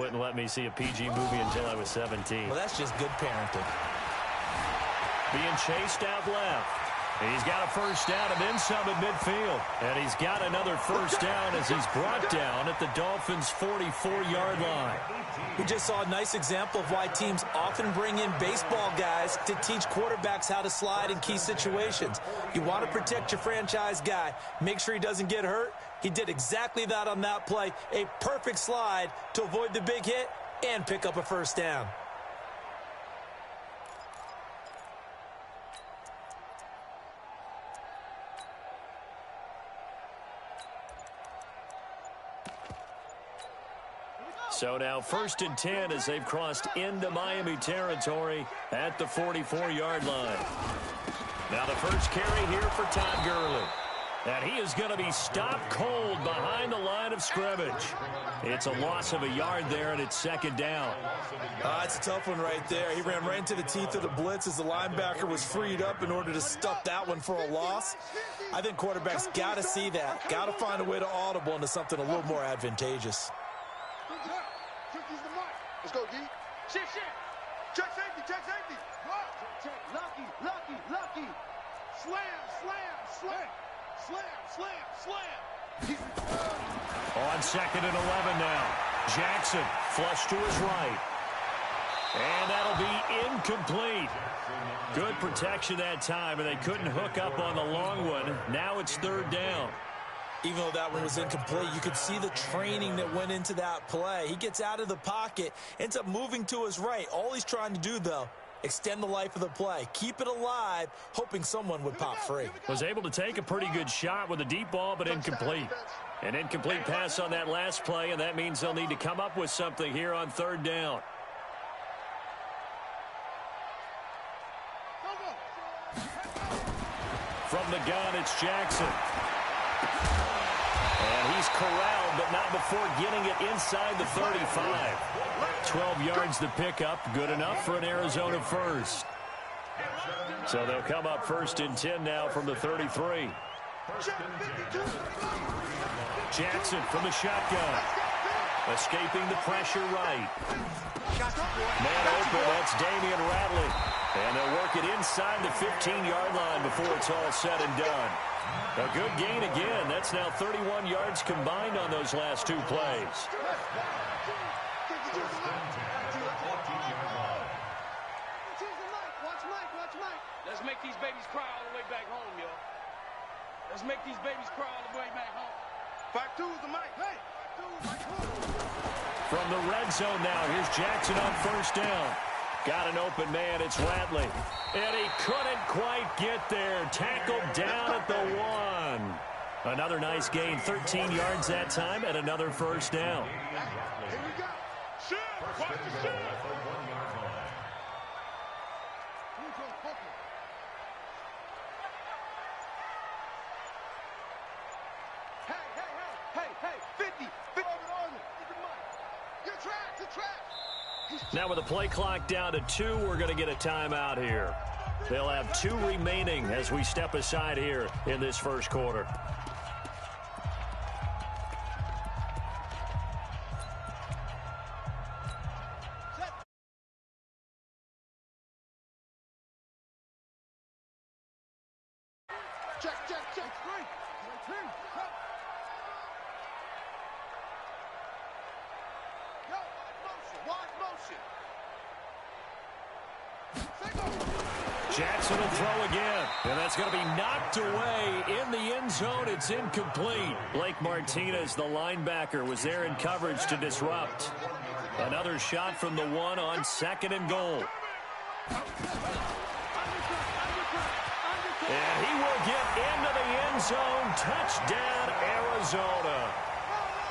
wouldn't let me see a PG movie until I was 17. Well, that's just good parenting. Being chased out left. He's got a first down and then some at midfield. And he's got another first down as he's brought down at the Dolphins' 44-yard line. We just saw a nice example of why teams often bring in baseball guys to teach quarterbacks how to slide in key situations. You want to protect your franchise guy. Make sure he doesn't get hurt. He did exactly that on that play. A perfect slide to avoid the big hit and pick up a first down. So now 1st and 10 as they've crossed into Miami territory at the 44-yard line. Now the first carry here for Todd Gurley. And he is going to be stopped cold behind the line of scrimmage. It's a loss of a yard there, and it's 2nd down. It's a tough one right there. He ran right into the teeth of the blitz as the linebacker was freed up in order to stuff that one for a loss. I think quarterbacks got to see that. Got to find a way to audible into something a little more advantageous. Let's go, D. Shit. Check safety. Lucky. Slam. On 2nd and 11 now. Jackson flush to his right. And that'll be incomplete. Good protection that time, and they couldn't hook up on the long one. Now it's 3rd down. Even though that one was incomplete, you could see the training that went into that play. He gets out of the pocket, ends up moving to his right. All he's trying to do, though, extend the life of the play. Keep it alive, hoping someone would pop free. Was able to take a pretty good shot with a deep ball, but incomplete. An incomplete pass on that last play, and that means they'll need to come up with something here on 3rd down. From the gun, it's Jackson. And he's corralled, but not before getting it inside the 35. 12 yards to pick up. Good enough for an Arizona first. So they'll come up 1st and 10 now from the 33. Jackson from the shotgun. Escaping the pressure right. Man open, that's Damian Ratley. And they'll work it inside the 15-yard line before it's all said and done. A good gain again. That's now 31 yards combined on those last 2 plays. Let's make these babies cry all the way back home, yo. Let's make these babies cry all the way back home. 5-2's the mic. Hey, 5-2's From the red zone now, here's Jackson on 1st down. Got an open man, it's Ratley. And he couldn't quite get there. Tackled down at the 1. Another nice gain, 13 yards that time, and another 1st down. Here we go. Shoot! Watch the shoot! Hey, 50 on it. Get trapped. Now with the play clock down to 2, we're going to get a timeout here. They'll have 2 remaining as we step aside here in this first quarter. Check. Wide motion. Jackson will throw again, and that's going to be knocked away in the end zone. It's incomplete. Blake Martinez, the linebacker, was there in coverage to disrupt. Another shot from the 1 on 2nd and goal. And he will get into the end zone. Touchdown, Arizona.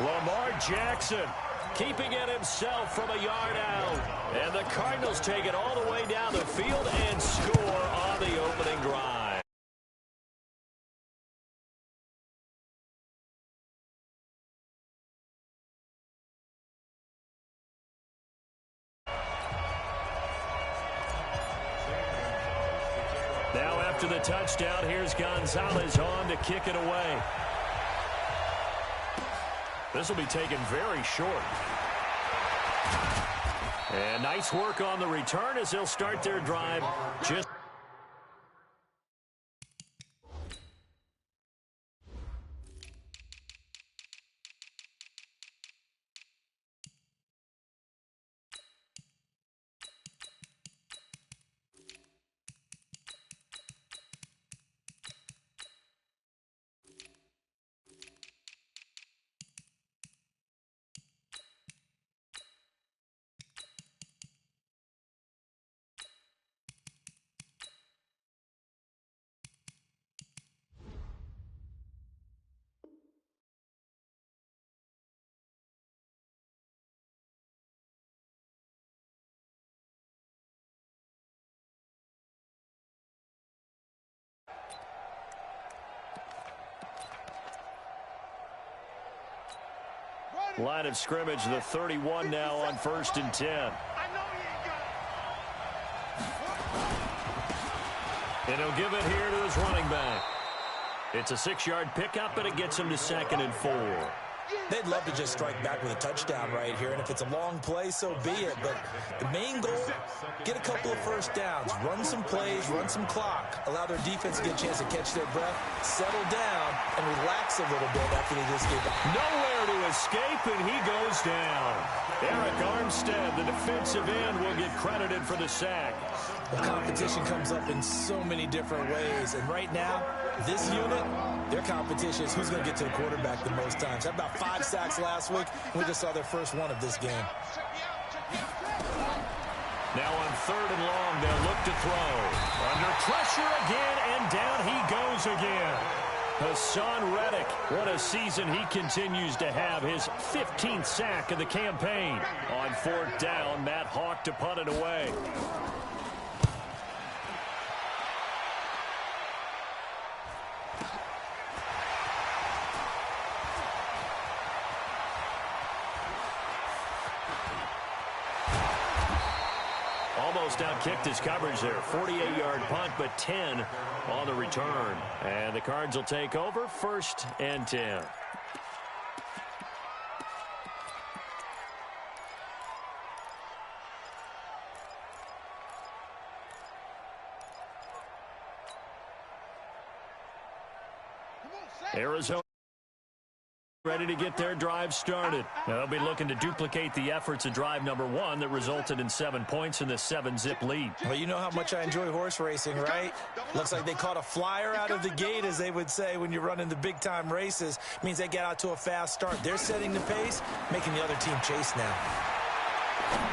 Lamar Jackson keeping it himself from a yard out. And the Cardinals take it all the way down the field and score on the opening drive. Now after the touchdown, here's Gonzalez on to kick it away. This will be taken very short. And nice work on the return as they'll start their drive just... Line of scrimmage, the 31 now on 1st and 10. And he'll give it here to his running back. It's a 6-yard pickup, and it gets him to 2nd and 4. They'd love to just strike back with a touchdown right here, and if it's a long play, so be it. But the main goal, get a couple of first downs, run some plays, run some clock, allow their defense to get a chance to catch their breath, settle down, and relax a little bit after they just get back. Nowhere to escape, and he goes down. Eric Armstead, the defensive end, will get credited for the sack. The competition comes up in so many different ways, and right now, this unit, their competition is who's going to get to the quarterback the most times. Had about 5 sacks last week, and we just saw their first one of this game. Now on 3rd and long, they'll look to throw. Under pressure again, and down he goes again. Hassan Reddick, what a season he continues to have. His 15th sack of the campaign. On 4th down, Matt Hawk to punt it away. Almost outkicked his coverage there. 48-yard punt, but 10 on the return. And the Cards will take over 1st and 10. Arizona ready to get their drive started. Now they'll be looking to duplicate the efforts of drive number 1 that resulted in 7 points in the 7-zip lead. Well, you know how much I enjoy horse racing, right? Looks like they caught a flyer out of the gate, as they would say when you're running the big-time races. Means they get out to a fast start. They're setting the pace, making the other team chase now.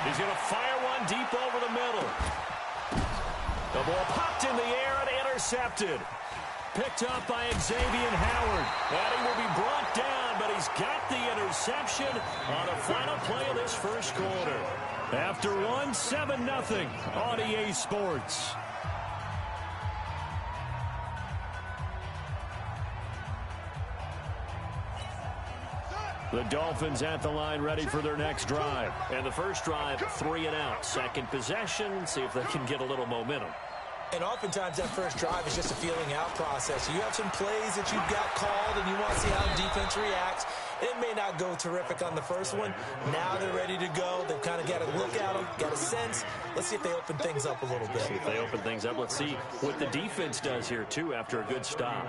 He's going to fire one deep over the middle. The ball popped in the air and intercepted. Picked up by Xavier Howard. And he will be brought down, but he's got the interception on the final play of this first quarter. After 7-0 on EA Sports. The Dolphins at the line ready for their next drive. And the first drive, 3 and out. Second possession, see if they can get a little momentum. And oftentimes that first drive is just a feeling out process. You have some plays that you've got called and you want to see how defense reacts. It may not go terrific on the first one. Now they're ready to go. They've kind of got a look at them, got a sense. Let's see if they open things up a little bit. See if they open things up. Let's see what the defense does here, too, after a good stop.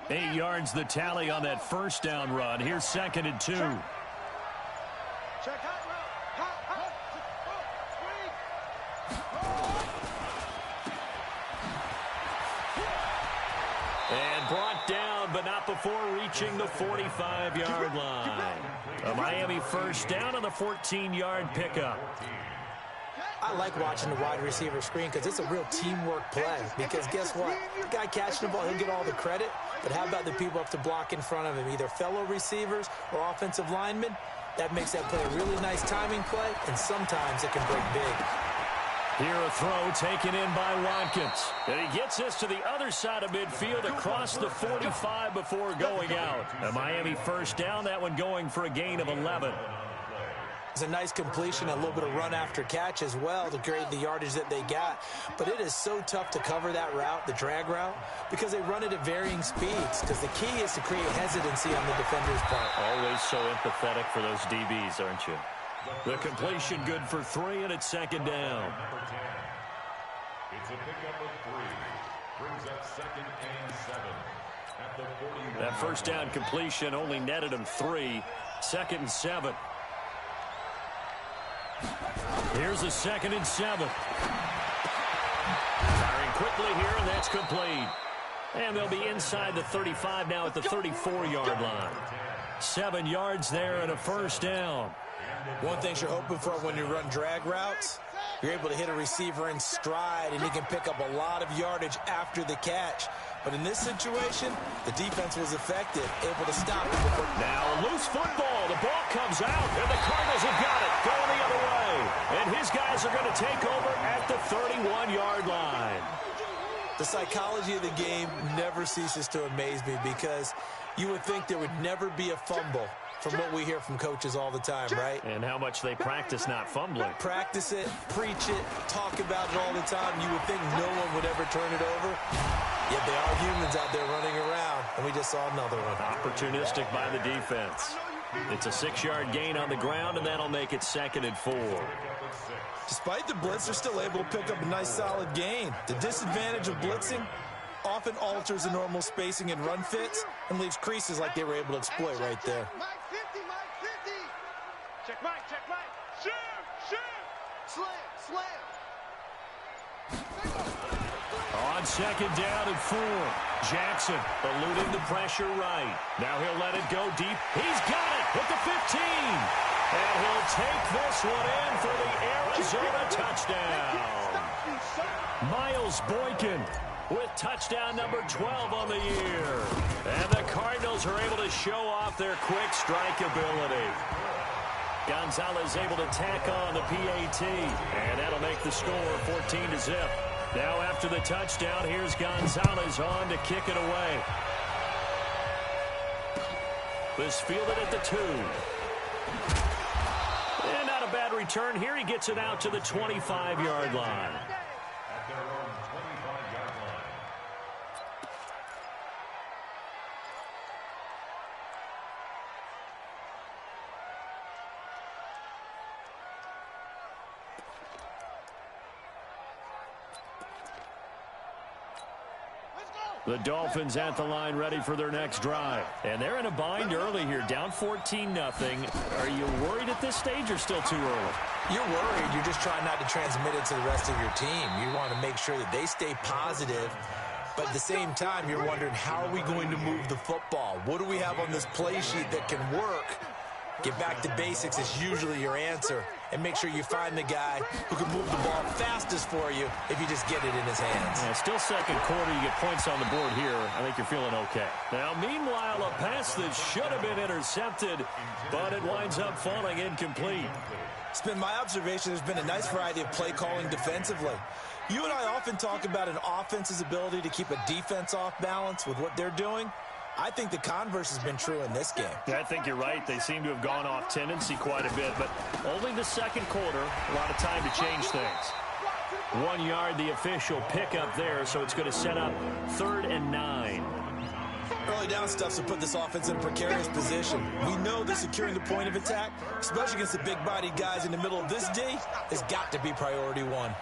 8 yards the tally on that first down run. Here's 2nd and 2. And brought down, but not before reaching the 45-yard line. A Miami first down on the 14-yard pickup. I like watching the wide receiver screen because it's a real teamwork play. Because guess what? The guy catching the ball, he'll get all the credit. But how about the people up to block in front of him, either fellow receivers or offensive linemen? That makes that play a really nice timing play, and sometimes it can break big. Here a throw taken in by Watkins. And he gets this to the other side of midfield across the 45 before going out. A Miami first down, that one going for a gain of 11. It's a nice completion, a little bit of run after catch as well to create the yardage that they got. But it is so tough to cover that route, the drag route, because they run it at varying speeds. Because the key is to create hesitancy on the defender's part. Always so empathetic for those DBs, aren't you? The completion good for 3, and it's second down. It's a pickup of 3. Brings up 2nd and 7. At the 41. That first down completion only netted him 3. 2nd and 7. Here's a 2nd and 7. Firing quickly here, and that's complete. And they'll be inside the 35 now at the 34-yard line. 7 yards there and a first down. One thing you're hoping for when you run drag routes, you're able to hit a receiver in stride, and he can pick up a lot of yardage after the catch. But in this situation, the defense was effective, able to stop him. Now a loose football. The ball comes out, and the Cardinals have got it going the other way. And his guys are going to take over at the 31-yard line. The psychology of the game never ceases to amaze me, because you would think there would never be a fumble from what we hear from coaches all the time, right? And how much they practice not fumbling. Practice it, preach it, talk about it all the time. You would think no one would ever turn it over. Yet they are humans out there running around, and we just saw another one. Opportunistic by the defense. It's a 6-yard gain on the ground, and that'll make it 2nd and 4. Despite the blitz, they're still able to pick up a nice solid gain. The disadvantage of blitzing often alters the normal spacing and run fits and leaves creases like they were able to exploit right there. Check Mike. Shoot. Slam. On 2nd down and 4. Jackson eluding the pressure right. Now he'll let it go deep. He's got it at the 15. And he'll take this one in for the Arizona touchdown. Miles Boykin with touchdown number 12 on the year. And the Cardinals are able to show off their quick strike ability. Gonzalez able to tack on the PAT. And that'll make the score 14-0. Now after the touchdown, here's Gonzalez on to kick it away. This fielded at the 2. And not a bad return here. He gets it out to the 25-yard line. At their own 25-yard line. The Dolphins at the line ready for their next drive. And they're in a bind early here, down 14-0. Are you worried at this stage or still too early? You're worried. You're just trying not to transmit it to the rest of your team. You want to make sure that they stay positive. But at the same time, you're wondering, how are we going to move the football? What do we have on this play sheet that can work? Get back to basics is usually your answer. And make sure you find the guy who can move the ball fastest for you if you just get it in his hands. Yeah, still second quarter. You get points on the board here. I think you're feeling okay. Now, meanwhile, a pass that should have been intercepted, but it winds up falling incomplete. It's been my observation there's been a nice variety of play calling defensively. You and I often talk about an offense's ability to keep a defense off balance with what they're doing. I think the converse has been true in this game. Yeah, I think you're right. They seem to have gone off tendency quite a bit, but only the second quarter, a lot of time to change things. 1 yard, the official pickup there, so it's going to set up 3rd and 9. Early down stuff's to put this offense in a precarious position. We know that securing the point of attack, especially against the big-bodied guys in the middle of this D, has got to be priority 1.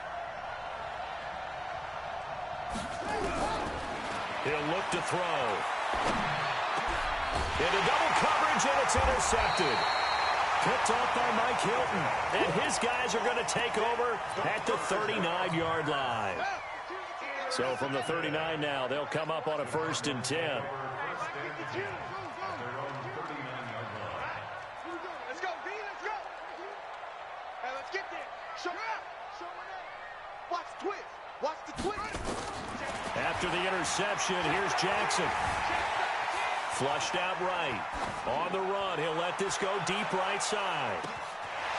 He'll look to throw. Into double coverage, and it's intercepted. Picked off by Mike Hilton. And his guys are going to take over at the 39-yard line. So from the 39 now, they'll come up on a 1st and 10. Let's go, D, let's go. Hey, let's get there. Show up. Watch the twist. Watch the twist. After the interception, here's Jackson. Flushed out right. On the run, he'll let this go deep right side.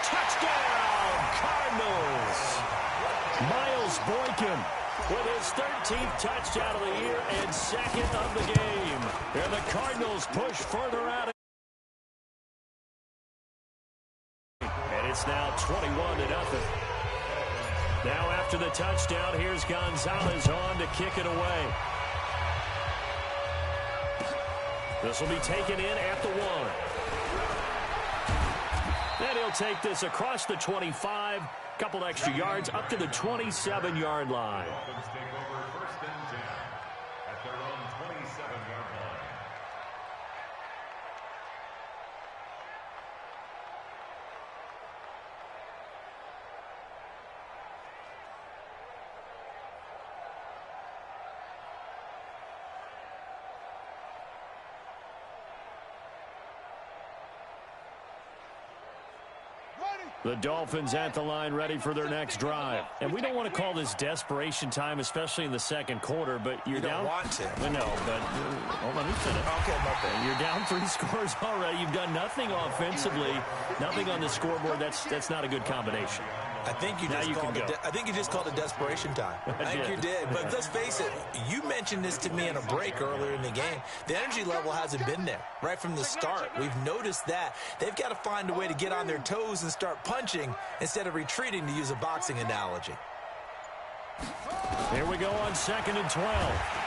Touchdown, Cardinals! Miles Boykin with his 13th touchdown of the year and 2nd of the game. And the Cardinals push further out. And it's now 21-0. Now after the touchdown, here's Gonzalez on to kick it away. This will be taken in at the 1. And he'll take this across the 25, couple extra yards, up to the 27-yard line. Dolphins take over 1st and 10 at their own 27-yard line. The Dolphins at the line ready for their next drive. And we don't want to call this desperation time, especially in the second quarter, but you're down. You don't want to. No, but let me finish. Okay, my bad. You're down 3 scores already. You've done nothing offensively, nothing on the scoreboard. That's not a good combination. I think you just called it desperation time. I think you did. But let's face it, you mentioned this to me in a break earlier in the game. The energy level hasn't been there right from the start. We've noticed that. They've got to find a way to get on their toes and start punching instead of retreating, to use a boxing analogy. Here we go on 2nd and 12.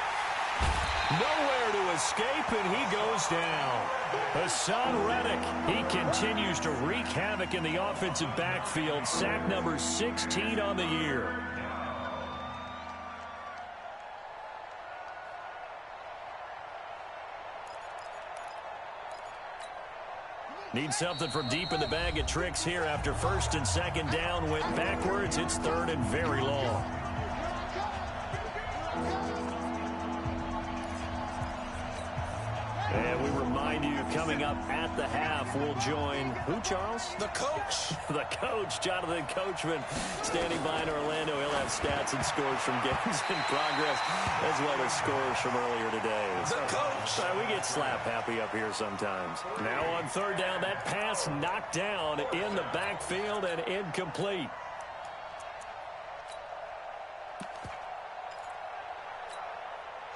Nowhere to escape, and he goes down. Hassan Reddick, he continues to wreak havoc in the offensive backfield. Sack number 16 on the year. Need something from deep in the bag of tricks here after 1st and 2nd down. Went backwards. It's 3rd and very long. And we remind you, coming up at the half, we'll join who, Charles? The coach. The coach, Jonathan Coachman, standing by in Orlando. He'll have stats and scores from games in progress, as well as scores from earlier today. The coach. We get slap happy up here sometimes. Now on 3rd down, that pass knocked down in the backfield and incomplete.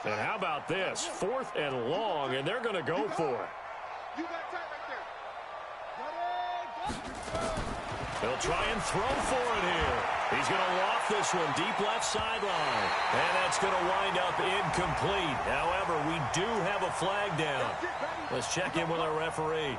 And how about this? 4th and long, and they're going to go for it. You got time right there. They'll try and throw for it here. He's going to loft this one deep left sideline. And that's going to wind up incomplete. However, we do have a flag down. Let's check in with our referee.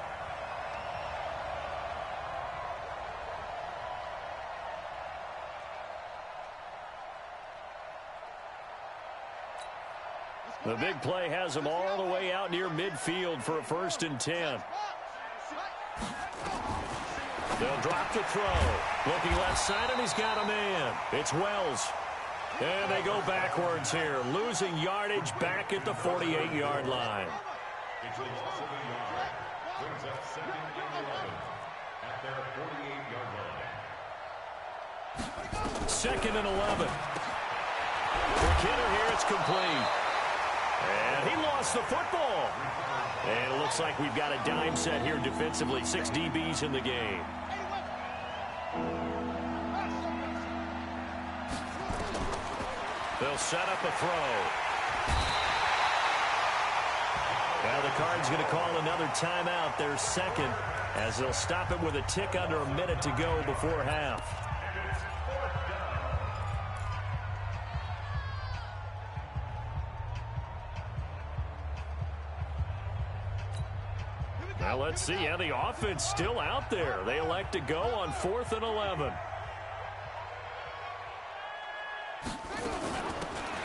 The big play has them all the way out near midfield for a 1st and 10. They'll drop the throw. Looking left side, and he's got a man. It's Wells. And they go backwards here, losing yardage back at the 48-yard line. It's a loss of a yard. Brings up 2nd and 11 at their 48-yard line. 2nd and 11. For Kidder here, it's complete. And he lost the football. And it looks like we've got a dime set here defensively. 6 DBs in the game. They'll set up a throw. Now the Cards going to call another timeout, their 2nd, as they'll stop it with a tick under a minute to go before half. Now let's see how the offense still out there. They elect to go on 4th and 11.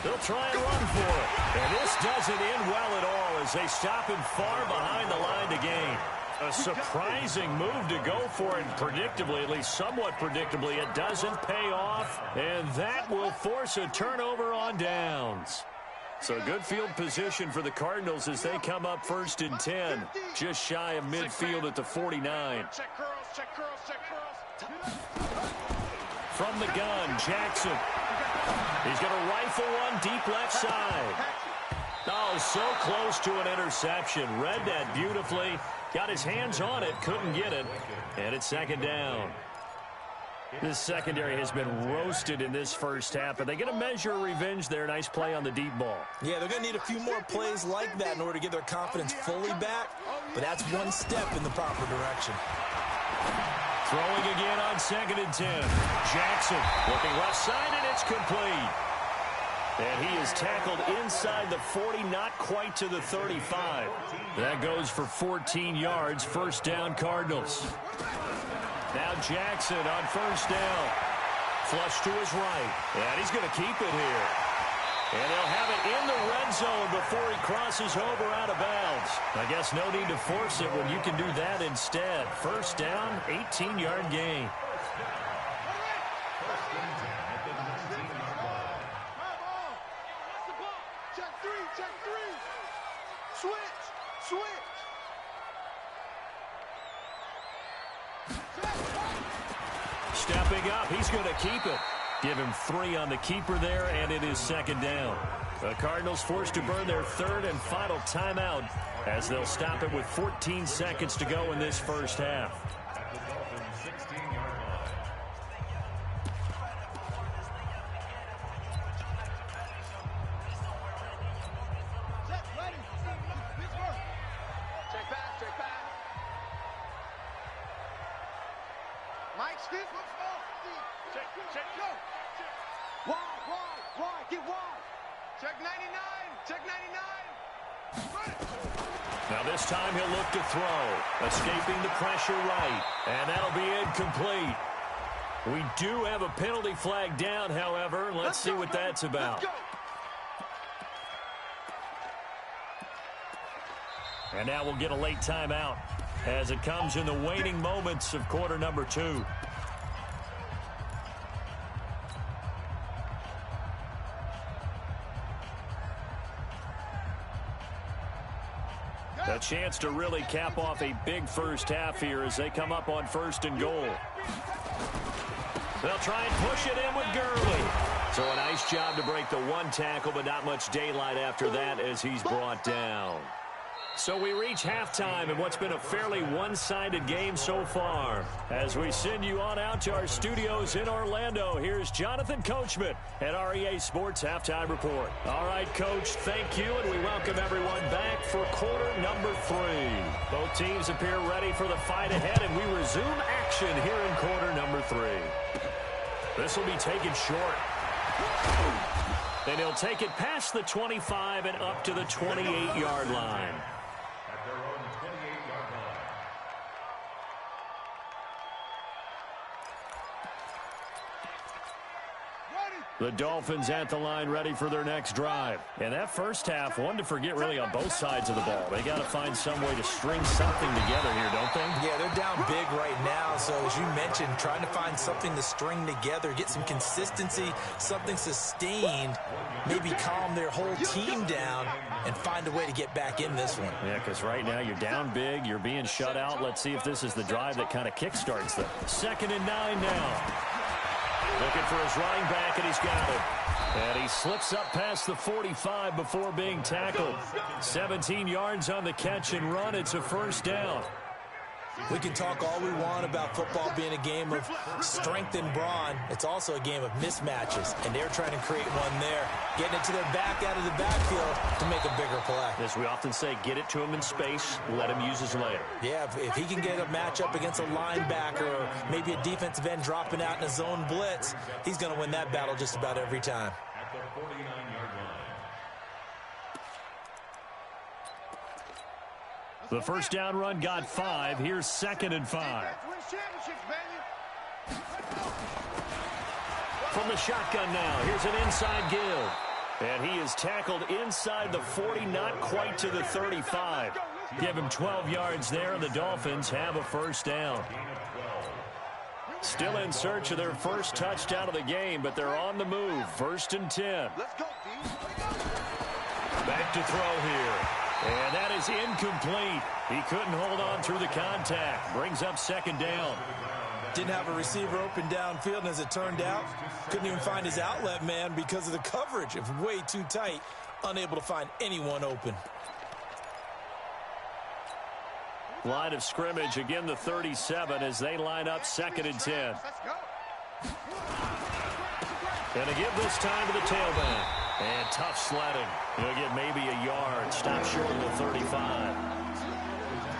They'll try and run for it. And this doesn't end well at all as they stop him far behind the line to gain. A surprising move to go for it, predictably, at least somewhat predictably. It doesn't pay off, and that will force a turnover on downs. So good field position for the Cardinals as they come up 1st and 10, just shy of midfield at the 49. Check curls, check curls, check curls. From the gun, Jackson. He's going to rifle one deep left side. Oh, so close to an interception. Read that beautifully. Got his hands on it, couldn't get it. And it's 2nd down. This secondary has been roasted in this first half, but they're going to measure revenge there. Nice play on the deep ball. Yeah, they're going to need a few more plays like that in order to get their confidence fully back, but that's one step in the proper direction. Throwing again on 2nd and 10. Jackson looking left side, and it's complete. And he is tackled inside the 40, not quite to the 35. That goes for 14 yards, first down Cardinals. Now Jackson on first down. Flush to his right. And he's going to keep it here. And they'll have it in the red zone before he crosses over out of bounds. I guess no need to force it when you can do that instead. First down, 18-yard gain. Stepping up, he's going to keep it. Give him 3 on the keeper there, and it is second down. The Cardinals forced to burn their third and final timeout as they'll stop it with 14 seconds to go in this first half. At the Dolphins' 16-yard line. Check back. Mike, Steve, check, go. Wide, get wide. Check 99. Now this time he'll look to throw, escaping the pressure right, and that'll be incomplete. We do have a penalty flag down, however. Let's see what that's about. And now we'll get a late timeout as it comes in the waning moments of quarter number 2. A chance to really cap off a big first half here as they come up on first and goal. They'll try and push it in with Gurley. So a nice job to break the 1 tackle, but not much daylight after that as he's brought down. So we reach halftime in what's been a fairly one-sided game so far. As we send you on out to our studios in Orlando, here's Jonathan Coachman at REA Sports Halftime Report. All right, Coach, thank you, and we welcome everyone back for quarter number 3. Both teams appear ready for the fight ahead, and we resume action here in quarter number 3. This will be taken short. And he'll take it past the 25 and up to the 28-yard line. At their own 28-yard line. The Dolphins at the line ready for their next drive. And that first half, one to forget really on both sides of the ball. They got to find some way to string something together here, don't they? Yeah, they're down big right now. So as you mentioned, trying to find something to string together, get some consistency, something sustained, maybe calm their whole team down and find a way to get back in this one. Yeah, because right now you're down big, you're being shut out. Let's see if this is the drive that kind of kickstarts them. 2nd and 9 now. Looking for his running back, and he's got it. And he slips up past the 45 before being tackled. 17 yards on the catch and run. It's a first down. We can talk all we want about football being a game of strength and brawn. It's also a game of mismatches, and they're trying to create one there, getting it to their back out of the backfield to make a bigger play. As we often say, get it to him in space, let him use his leg. Yeah, if he can get a matchup against a linebacker or maybe a defensive end dropping out in a zone blitz, he's going to win that battle just about every time. At the 49-yard line. The first down run got 5. Here's 2nd and 5. From the shotgun now, here's an inside give. And he is tackled inside the 40, not quite to the 35. Give him 12 yards there, and the Dolphins have a first down. Still in search of their first touchdown of the game, but they're on the move. 1st and 10. Back to throw here. And that is incomplete. He couldn't hold on through the contact. Brings up 2nd down. Didn't have a receiver open downfield, and as it turned out, couldn't even find his outlet man because of the coverage. It was way too tight, unable to find anyone open. Line of scrimmage, again the 37 as they line up 2nd and 10. And to give this time to the tailback. And tough sledding. He'll get maybe a yard. Stop short of the 35.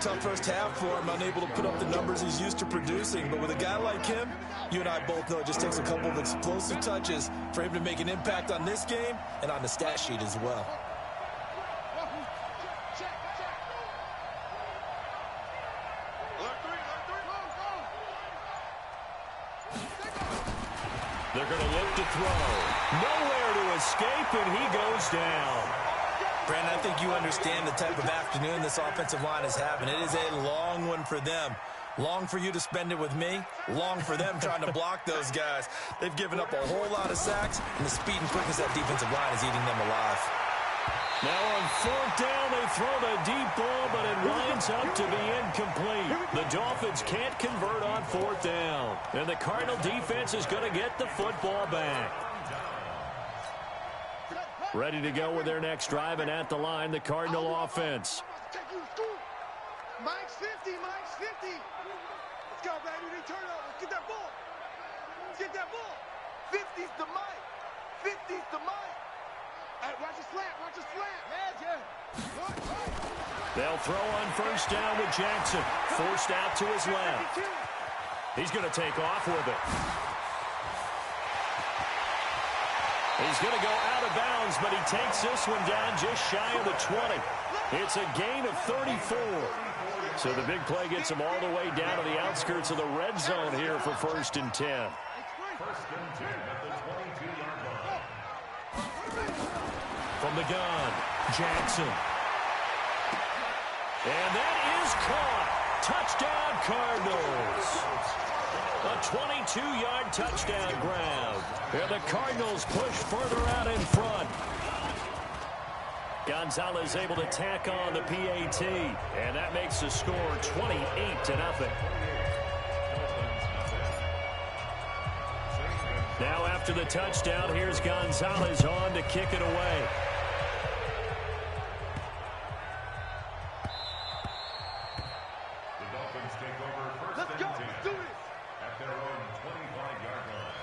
Tough first half for him, unable to put up the numbers he's used to producing. But with a guy like him, You and I both know it just takes a couple of explosive touches for him to make an impact on this game and on the stat sheet as well. They're going to look to throw. Nowhere to escape, and he goes down. Brandon, I think you understand the type of afternoon this offensive line is having. It is a long one for them. Long for you to spend it with me. Long for them trying to block those guys. They've given up a whole lot of sacks, and the speed and quickness of that defensive line is eating them alive. Now on fourth down, they throw the deep ball, but it winds up to be incomplete. The Dolphins can't convert on fourth down, and the Cardinal defense is going to get the football back. Ready to go with their next drive, and at the line, the Cardinal offense. Mike's 50, Mike's 50. Let's go, baby. We turn over. Let's get that ball. Let's get that ball. 50's the Mike. 50's the Mike. Hey, watch the slant. Watch the slant. They'll throw on first down with Jackson. Forced out to his left. He's going to take off with it. He's going to go out of bounds, but he takes this one down just shy of the 20. It's a gain of 34. So the big play gets him all the way down to the outskirts of the red zone here for 1st and 10. 1st and 10 at the 22-yard line. From the gun, Jackson. And that is caught. Touchdown, Cardinals. A 22-yard touchdown grab. And the Cardinals push further out in front. Gonzalez able to tack on the PAT, and that makes the score 28-0. Now after the touchdown, here's Gonzalez on to kick it away. The Dolphins take over 1st and 10 at their own 25-yard line.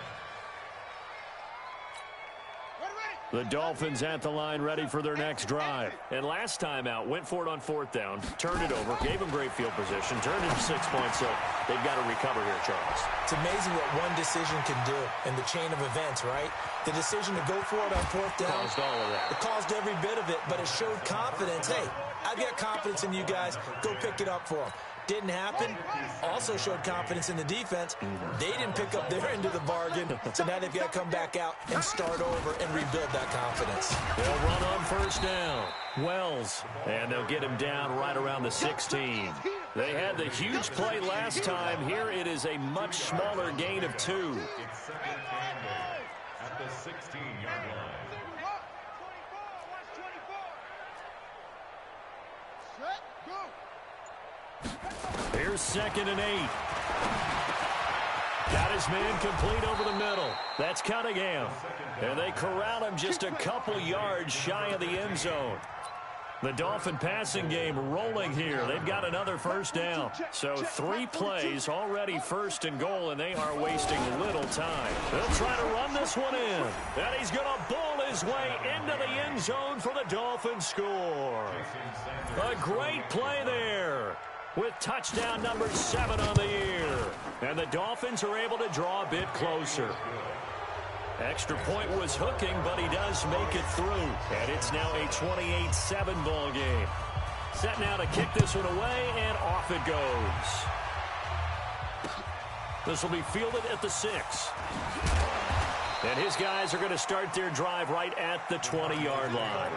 The Dolphins at the line ready for their next drive. And last time out, went for it on fourth down, turned it over, gave them great field position, turned it to 6 points, so they've got to recover here, Charles. It's amazing what one decision can do in the chain of events, right? The decision to go for it on fourth down. Caused all of that. It caused every bit of it, but it showed confidence. Hey, I've got confidence in you guys. Go pick it up for them. Didn't happen. Also showed confidence in the defense. They didn't pick up their end of the bargain, so now they've got to come back out and start over and rebuild that confidence. They'll run on first down. Wells, and they'll get him down right around the 16. They had the huge play last time. Here it is a much smaller gain of 2. It's 2nd and 8 at the 16-yard line. Here's 2nd and 8. Got his man complete over the middle. That's Cunningham. And they corral him just a couple yards shy of the end zone. The Dolphin passing game rolling here. They've got another first down. So 3 plays already 1st and goal, and they are wasting little time. They'll try to run this one in. And he's going to bull his way into the end zone for the Dolphin score. A great play there, with touchdown number 7 on the year. And the Dolphins are able to draw a bit closer. Extra point was hooking, but he does make it through. And it's now a 28-7 ball game. Set now to kick this one away, and off it goes. This will be fielded at the 6. And his guys are going to start their drive right at the 20-yard line.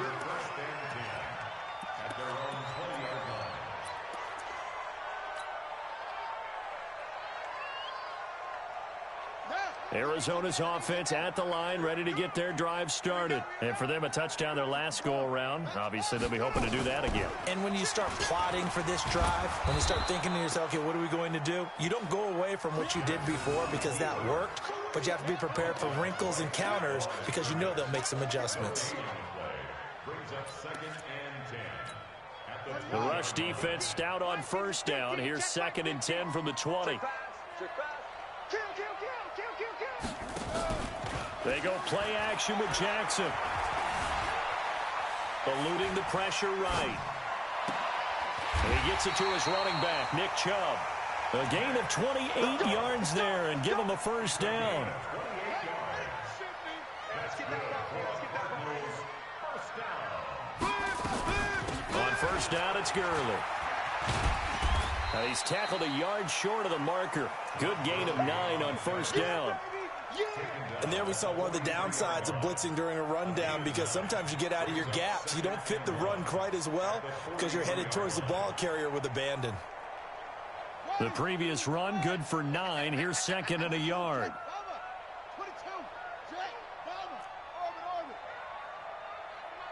Arizona's offense at the line, ready to get their drive started. And for them, a touchdown their last go-around. Obviously, they'll be hoping to do that again. And when you start plotting for this drive, when you start thinking to yourself, okay, what are we going to do? You don't go away from what you did before because that worked, but you have to be prepared for wrinkles and counters because you know they'll make some adjustments. The rush defense stout on first down. Here's 2nd and 10 from the 20. They go play action with Jackson. Eluding the pressure right. And he gets it to his running back, Nick Chubb. A gain of 28 yards there and give him a first down. On first down, it's Gurley. He's tackled a yard short of the marker. Good gain of 9 on first down. And there we saw one of the downsides of blitzing during a rundown, because sometimes you get out of your gaps. You don't fit the run quite as well because you're headed towards the ball carrier with abandon. The previous run, good for 9. Here's second and a yard. 22. Jack, orbit.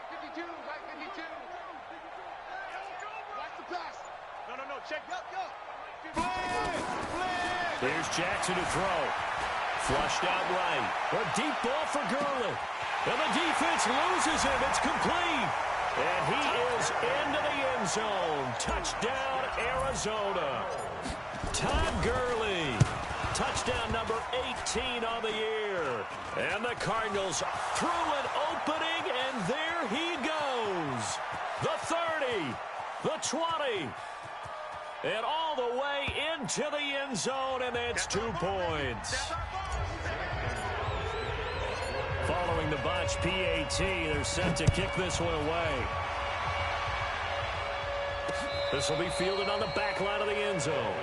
52, right 52. Watch the pass. No, check. Go. There's Jackson to throw. Flushed out right. A deep ball for Gurley. And the defense loses him. It's complete. And he is into the end zone. Touchdown, Arizona. Todd Gurley. Touchdown number 18 on the year. And the Cardinals through an opening, and there he goes. The 30, the 20, and all the way into the end zone, and it's 2 points. Following the botch PAT, they're set to kick this one away. This will be fielded on the back line of the end zone.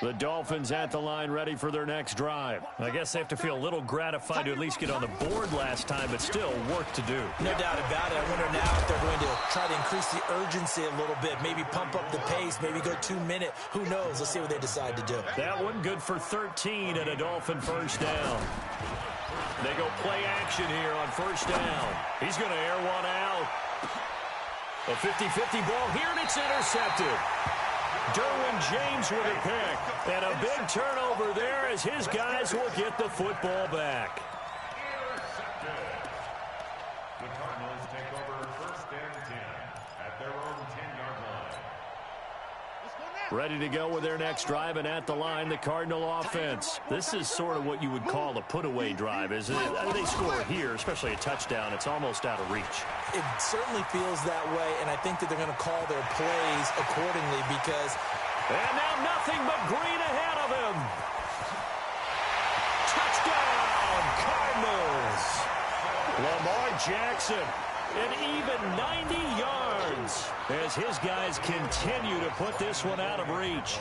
The Dolphins at the line, ready for their next drive. I guess they have to feel a little gratified to at least get on the board last time, but still work to do. No doubt about it. I wonder now if they're going to try to increase the urgency a little bit, maybe pump up the pace, maybe go 2 minute. Who knows? Let's see what they decide to do. That one good for 13 and a Dolphin first down. They go play action here on first down. He's going to air one out. A 50-50 ball here, and it's intercepted. Derwin James with a pick, and a big turnover there as his guys will get the football back. The Cardinals take over first and 10 at their own 10-yard line. Ready to go with their next drive, and at the line, the Cardinal offense. This is sort of what you would call a put-away drive, isn't it? They score here, especially a touchdown. It's almost out of reach. It certainly feels that way, and I think that they're going to call their plays accordingly because... And now nothing but green ahead of him. Touchdown, Cardinals. Lamar Jackson, an even 90 yards as his guys continue to put this one out of reach.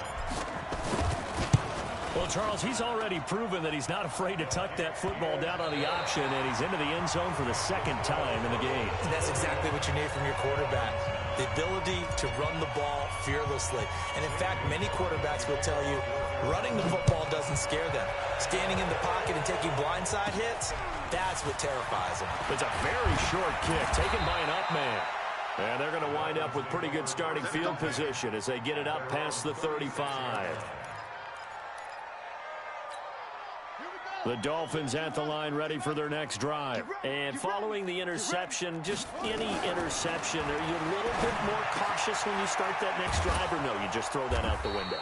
Well, Charles, he's already proven that he's not afraid to tuck that football down on the option, and he's into the end zone for the second time in the game. And that's exactly what you need from your quarterback, the ability to run the ball fearlessly. And, in fact, many quarterbacks will tell you running the football doesn't scare them. Standing in the pocket and taking blindside hits, that's what terrifies them. It's a very short kick taken by an up man. And they're going to wind up with pretty good starting field position as they get it up past the 35. The Dolphins at the line, ready for their next drive. And following the interception, just any interception, are you a little bit more cautious when you start that next drive, or no, you just throw that out the window?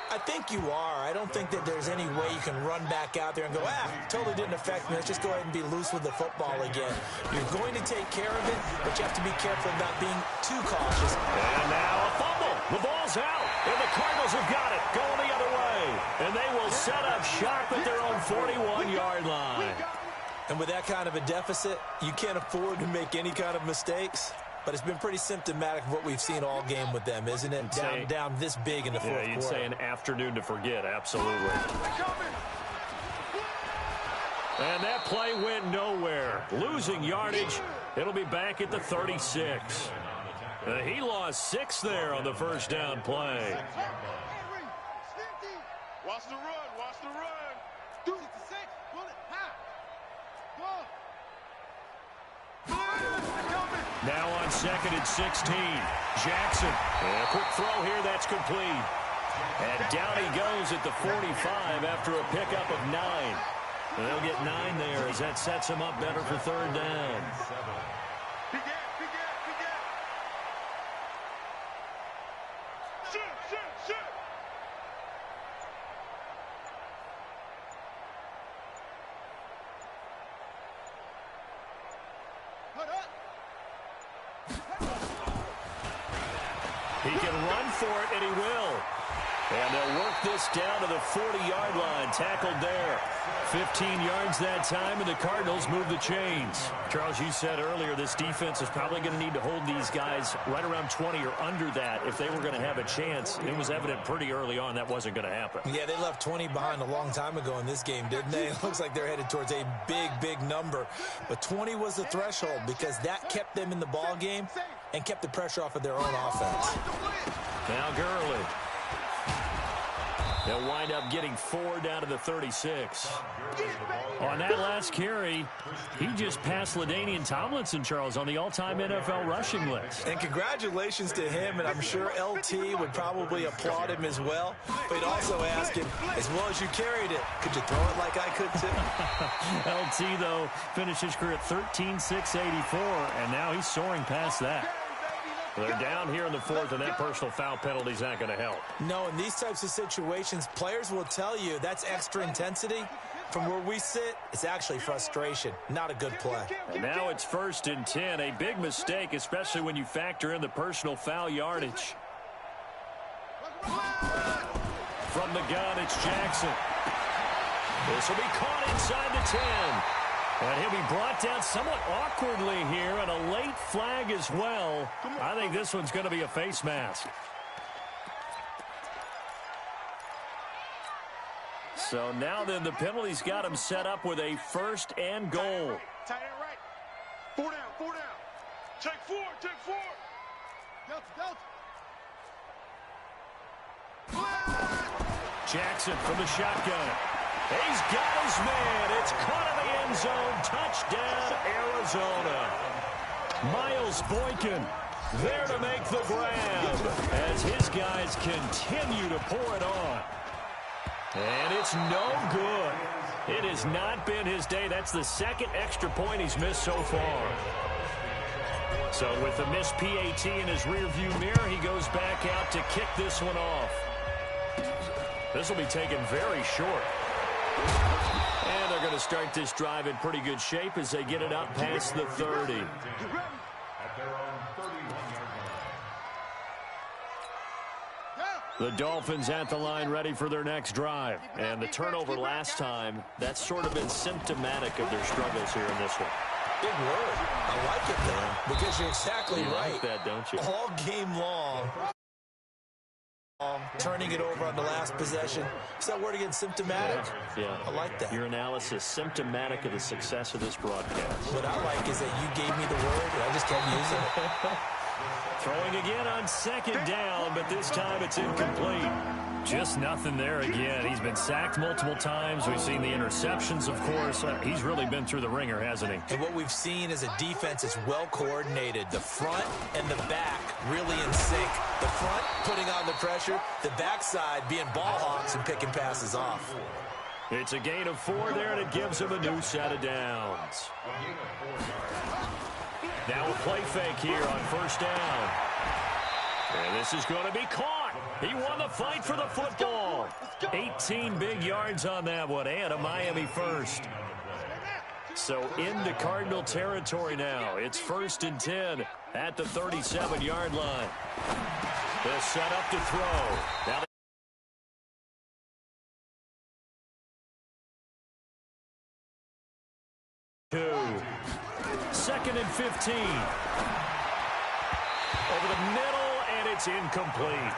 I think you are. I don't think that there's any way you can run back out there and go, totally didn't affect me. Let's just go ahead and be loose with the football again. You're going to take care of it, but you have to be careful about being too cautious. And now a fumble. The ball's out, and the Cardinals have got it, going the other way. And they will set up shop at their own 41-yard line. And with that kind of a deficit, you can't afford to make any kind of mistakes. But it's been pretty symptomatic of what we've seen all game with them, isn't it? Down this big in the fourth quarter. Yeah, you'd say an afternoon to forget, absolutely. And that play went nowhere. Losing yardage, it'll be back at the 36. He lost 6 there on the first down play. Watch the run, watch the run. 66, pull it, high. Now on second and 16, Jackson. A quick throw here, that's complete. And down he goes at the 45 after a pickup of 9. And they'll get 9 there as that sets him up better for third down. He can run for it, and he will. And they'll work this down to the 40-yard line. Tackled there. 15 yards that time, and the Cardinals move the chains. Charles, you said earlier this defense is probably going to need to hold these guys right around 20 or under that if they were going to have a chance. It was evident pretty early on that wasn't going to happen. Yeah, they left 20 behind a long time ago in this game, didn't they? It looks like they're headed towards a big, big number. But 20 was the threshold because that kept them in the ball game and kept the pressure off of their own offense. Now Gurley. They'll wind up getting 4 down to the 36. On that last carry, he just passed LaDainian Tomlinson, Charles, on the all-time NFL rushing list. And congratulations to him, and I'm sure LT would probably applaud him as well. But he'd also ask him, as well as you carried it, could you throw it like I could too? LT, though, finished his career at 13.684, and now he's soaring past that. They're down here in the fourth, and that personal foul penalty is not going to help. No, in these types of situations, players will tell you that's extra intensity. From where we sit, it's actually frustration, not a good play. And now it's 1st and 10, a big mistake, especially when you factor in the personal foul yardage. From the gun, it's Jackson. This will be caught inside the 10. And he'll be brought down somewhat awkwardly here, and a late flag as well. I think this one's going to be a face mask. So now then, the penalty's got him set up with a 1st and goal. Tight end right. 4 down, 4 down. Take 4, take 4. Delta. Jackson from the shotgun. He's got his man. It's caught in the end zone. Touchdown, Arizona. Miles Boykin there to make the grab as his guys continue to pour it on. And it's no good. It has not been his day. That's the 2nd extra point he's missed so far. So with the missed PAT in his rearview mirror, he goes back out to kick this one off. This will be taken very short. And they're going to start this drive in pretty good shape as they get it up past the 30. At their own 31-yard line. The Dolphins at the line ready for their next drive. And the turnover last time, that's sort of been symptomatic of their struggles here in this one. Big word. I like it, though, because you're exactly right. Like that, don't you? All game long. Turning it over on the last possession. Is that word again, symptomatic? Yeah. I like that. Your analysis, symptomatic of the success of this broadcast. What I like is that you gave me the word, and I just kept using it. Throwing again on 2nd down, but this time it's incomplete. Just nothing there again. He's been sacked multiple times. We've seen the interceptions, of course. He's really been through the ringer, hasn't he? And what we've seen is a defense that's well coordinated. The front and the back really in sync. The front putting on the pressure, the backside being ball hawks and picking passes off. It's a gain of 4 there, and it gives him a new set of downs. Now a play fake here on 1st down. And this is going to be caught. He won the fight for the football. 18 big yards on that one, and a Miami 1st. So into Cardinal territory now. It's 1st and 10 at the 37-yard line. They're set up to throw. Now 2nd and 15. Over the middle, and it's incomplete.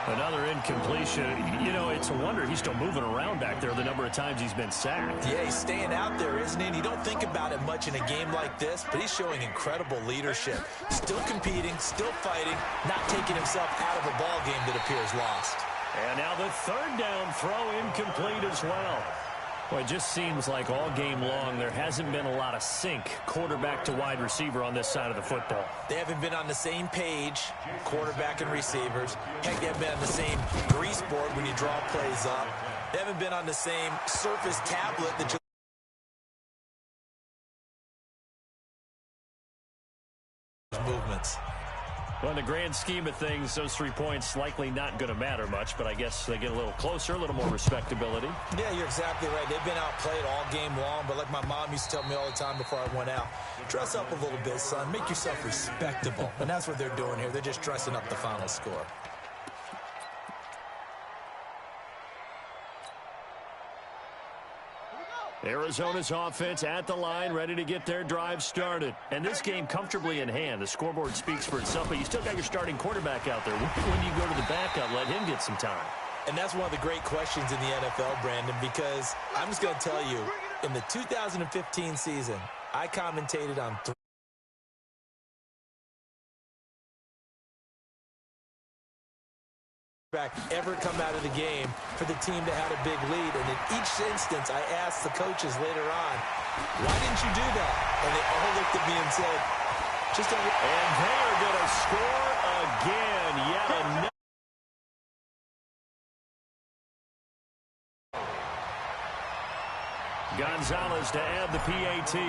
Another incompletion. You know, it's a wonder he's still moving around back there the number of times he's been sacked. Yeah, he's staying out there, isn't he? And you don't think about it much in a game like this, but he's showing incredible leadership. Still competing, still fighting, not taking himself out of a ball game that appears lost. And now the 3rd down throw incomplete as well. Well, it just seems like all game long there hasn't been a lot of sync quarterback to wide receiver on this side of the football. They haven't been on the same page, quarterback and receivers. Heck, they haven't been on the same grease board when you draw plays up. They haven't been on the same Surface tablet that you movements. Well, in the grand scheme of things, those 3 points likely not going to matter much, but I guess they get a little closer, a little more respectability. Yeah, you're exactly right. They've been outplayed all game long, but like my mom used to tell me all the time before I went out, dress up a little bit, son. Make yourself respectable. And that's what they're doing here. They're just dressing up the final score. Arizona's offense at the line, ready to get their drive started. And this game comfortably in hand. The scoreboard speaks for itself, but you still got your starting quarterback out there. When do you go to the backup, let him get some time? And that's one of the great questions in the NFL, Brandon, because I'm just going to tell you, in the 2015 season, I commentated on back ever come out of the game for the team that had a big lead. And in each instance, I asked the coaches later on, why didn't you do that? And they all looked at me and said, just don't. And they are going to score again. Yet another. Gonzalez to add the PAT.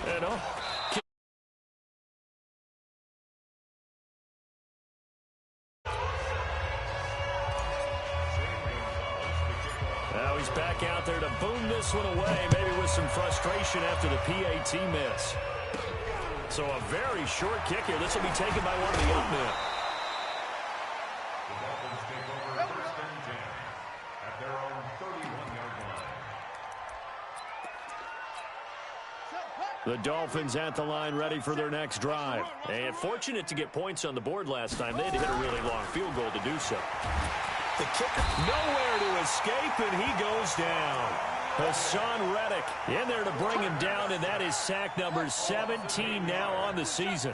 And now he's back out there to boom this one away, maybe with some frustration after the PAT miss. So a very short kick here. This will be taken by one of the up men. The Dolphins take over first and 10 at their own 31-yard line. The Dolphins at the line, ready for their next drive. And fortunate to get points on the board last time. They had to hit a really long field goal to do so. The kicker nowhere to escape, and he goes down. Hassan Reddick in there to bring him down, and that is sack number 17 now on the season.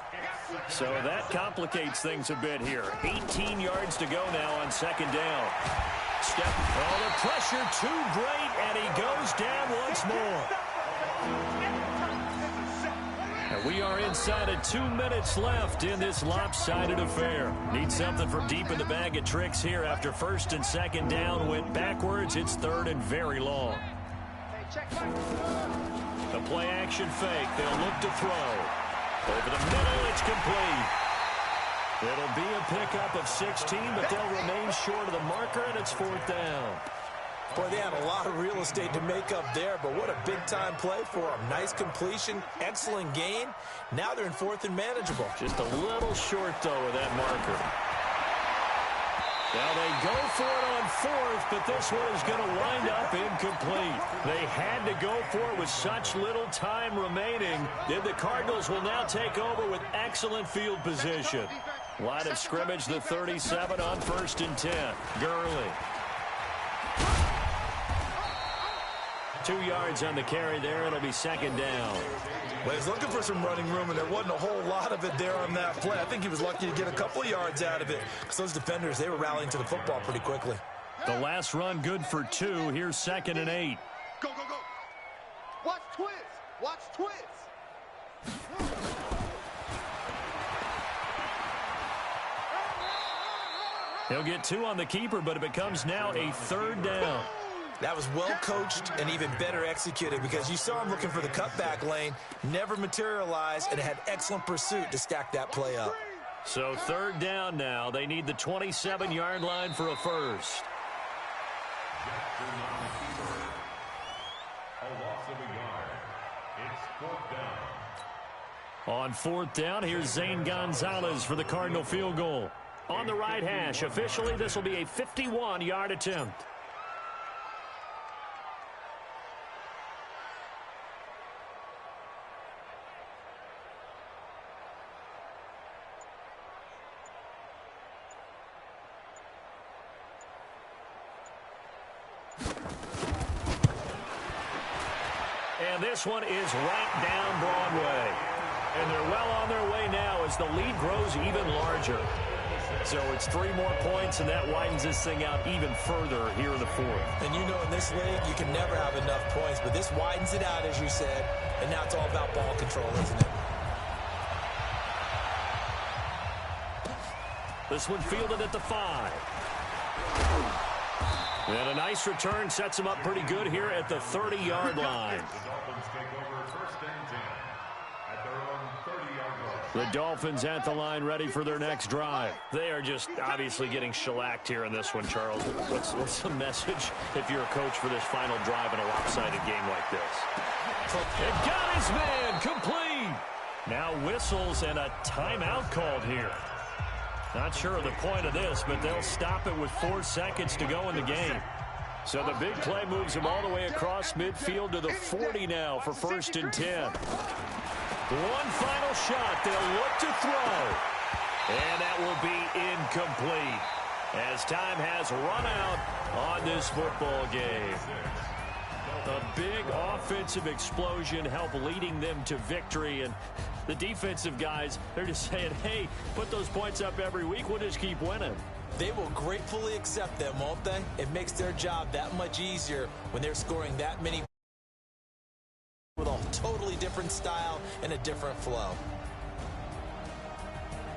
So that complicates things a bit here. 18 yards to go now on second down. Oh, the pressure too great, and he goes down once more. And we are inside of 2 minutes left in this lopsided affair. Need something from deep in the bag of tricks here after first and second down went backwards. It's third and very long. The play action fake. They'll look to throw. Over the middle, it's complete. It'll be a pickup of 16, but they'll remain short of the marker, and it's fourth down. Boy, they had a lot of real estate to make up there, but what a big-time play for them. Nice completion, excellent gain. Now they're in fourth and manageable. Just a little short, though, of that marker. Now they go for it on fourth, but this one is going to wind up incomplete. They had to go for it with such little time remaining. Then the Cardinals will now take over with excellent field position. Line of scrimmage, the 37 on first and 10. Gurley. 2 yards on the carry there. It'll be second down. Well, he's looking for some running room, and there wasn't a whole lot of it there on that play. I think he was lucky to get a couple of yards out of it because those defenders, they were rallying to the football pretty quickly. The last run good for 2. Here's second and 8. Go, go, go. Watch twist. Watch twist. He'll get 2 on the keeper, but it becomes now a third down. That was well coached and even better executed because you saw him looking for the cutback lane, never materialized, and had excellent pursuit to stack that play up. So third down now. They need the 27-yard line for a first. A loss of a yard. It's fourth down. On fourth down, here's Zane Gonzalez for the Cardinal field goal. On the right hash, officially this will be a 51-yard attempt. And this one is right down Broadway. And they're well on their way now as the lead grows even larger. So it's 3 more points, and that widens this thing out even further here in the fourth. And you know in this league, you can never have enough points, but this widens it out, as you said, and now it's all about ball control, isn't it? This one fielded at the 5. And a nice return sets him up pretty good here at the 30-yard line. The Dolphins take over first and 10 at their own 30-yard line. The Dolphins at the line, ready for their next drive. They are just obviously getting shellacked here in this one, Charles. What's the message if you're a coach for this final drive in a lopsided game like this? It got his man complete. Now whistles and a timeout called here. Not sure of the point of this, but they'll stop it with 4 seconds to go in the game. So the big play moves him all the way across midfield to the 40 now for 1st and 10. One final shot. They'll look to throw. And that will be incomplete as time has run out on this football game. A big offensive explosion helped leading them to victory. And the defensive guys, they're just saying, hey, put those points up every week. We'll just keep winning. They will gratefully accept them, won't they? It makes their job that much easier when they're scoring that many with a totally different style and a different flow.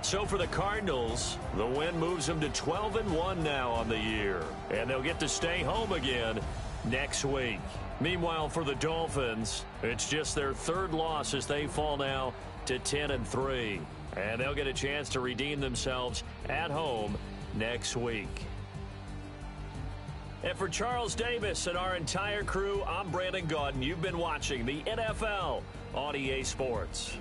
So for the Cardinals, the win moves them to 12-1 now on the year. And they'll get to stay home again next week. Meanwhile, for the Dolphins, it's just their 3rd loss as they fall now to 10-3. And they'll get a chance to redeem themselves at home next week. And for Charles Davis and our entire crew, I'm Brandon Gaudin. You've been watching the NFL on EA Sports.